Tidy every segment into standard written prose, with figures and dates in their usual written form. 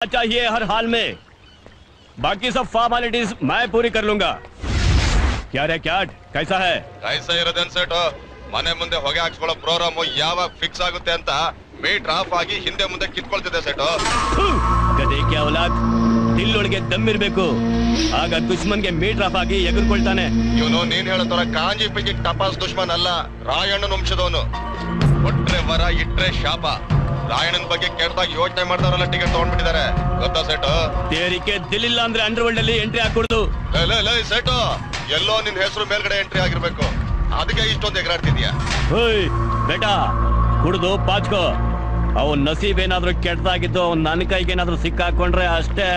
चाहिए हर हाल में, बाकी सब फॉर्मेलिटीज मैं पूरी कर लूंगा। क्या रे क्याट, कैसा है? कैसा ಇರೋದೇನ್ ಸೆಟ್ ಮನೆ ಮುಂದೆ ಹೊಗೆ ಹಾಕ್ಸ್ಕೊಳ್ಳೋ ಪ್ರೋಗ್ರಾಮ್ ಯಾವಾಗ ಫಿಕ್ಸ್ ಆಗುತ್ತೆ ಅಂತ ಮೀಟರ್ ಆಫ್ ಆಗಿ ಹಿಂದೆ ಮುಂದೆ ಕಿತ್ಕೊಳ್ತಿದೆ ಸೆಟ್। ಗದೆ ಕ್ಯಾ ಔಲಾದ್, ದಿಲ್ಲೊಳಗೆ ದಮ್ಮಿರ್ಬೇಕು, ಆಗ ದುಶ್ಮನ್ಗೆ ಮೀಟರ್ ಆಫ್ ಆಗಿ ಎಗರ್ಕೊಳ್ತಾನೆ। ಇವನು ನೀನ್ ಹೇಳೋ ತರ ಕಾಂಜಿ ಪಿಗಿ ಟಪಾಸ್ ದುಶ್ಮನ್ ಅಲ್ಲ, ರಾಯಣ್ಣನ ವಂಶದವನು। ಕೊಟ್ರೆ ವರ ಇಟ್ರೆ ಶಾಪ। ರಾಯಣ್ಣನ ಬಗ್ಗೆ ಕೆಟ್ಟದಾಗ ಯೋಚನೆ ಮಾಡ್ತಾರಲ್ಲ ಟಿಕೆಟ್ ತಗೊಂಡ್ಬಿಟ್ಟಿದ್ದಾರೆ, ಗೊತ್ತಾ ಸೆಟ್? ತೇರಿಕೆ ದಿಲ್ಲಿಲ್ಲ ಅಂದ್ರೆ ಅಂಡರ್ ವರ್ಲ್ಡ್ ಅಲ್ಲಿ ಎಂಟ್ರಿ ಹಾಕೊಡ್ದು। ಸೆಟ್ ಎಲ್ಲೋ ನಿನ್ ಹೆಸರು ಮೇಲ್ಗಡೆ ಎಂಟ್ರಿ ಆಗಿರ್ಬೇಕು, ಅದಕ್ಕೆ ಇಷ್ಟೊಂದು ಎಗರಾಡ್ತಿದ್ಯಾ? ಹೋಯ್ ಬೇಟಾ, ಕುಡ್ದು ಪಾಚ್ಕೋ। ಅವನ್ ನಸೀಬ್ ಏನಾದ್ರೂ ಕೆಟ್ಟದಾಗಿದ್ದು ಅವ್ನ್ ನನ್ನ ಕೈಗೆ ಏನಾದ್ರೂ ಸಿಕ್ಕಾಕೊಂಡ್ರೆ ಅಷ್ಟೇ।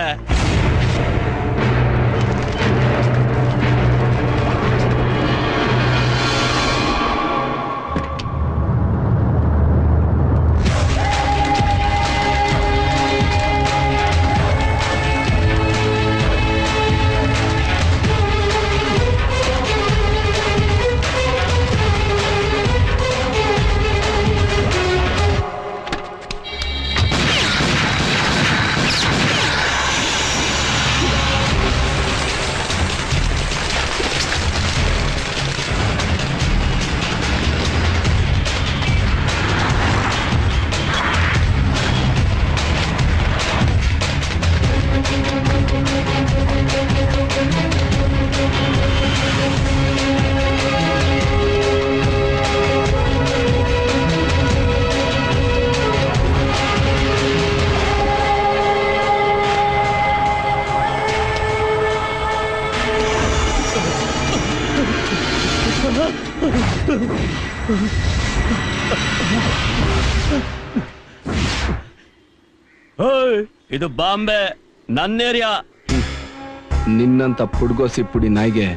ಇದು ಬಾಂಬೆ, ನನ್ನ ಏರಿಯಾ। ನಿನ್ನಂತ ಪುಡ್ಗೋಸಿ ಪುಡಿ ನಾಯಿಗೆ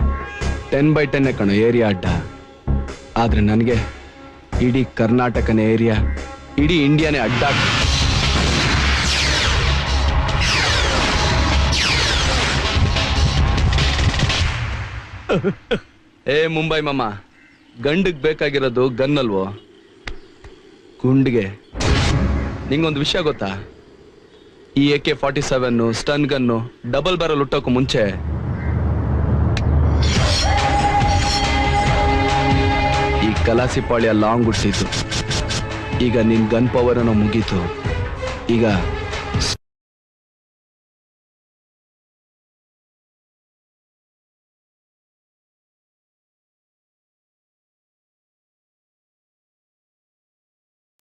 10x10 ಕಣೋ ಏರಿಯಾ ಅಡ್ಡ, ಆದ್ರೆ ನನಗೆ ಇಡೀ ಕರ್ನಾಟಕನೇ ಏರಿಯಾ, ಇಡೀ ಇಂಡಿಯಾನೇ ಅಡ್ಡ। ಏ ಮುಂಬೈ ಮಾಮ, ಗಂಡಿಗೆ ಬೇಕಾಗಿರೋದು ಗನ್ ಅಲ್ವೋ, ಗುಂಡಿಗೆ। ನಿಂಗೊಂದು ವಿಷಯ ಗೊತ್ತಾ? ಈ AK-47 stun gun double barrel ಹುಟ್ಟೋಕು ಮುಂಚೆ ಈ ಕಲಾಸಿಪಾಳ್ಯ ಲಾಂಗ್ ಹುಟ್ಟಿತ್ತು। ಈಗ ನಿನ್ ಗನ್ ಪವರ್ ಅನ್ನೋ ಮುಗೀತು, ಈಗ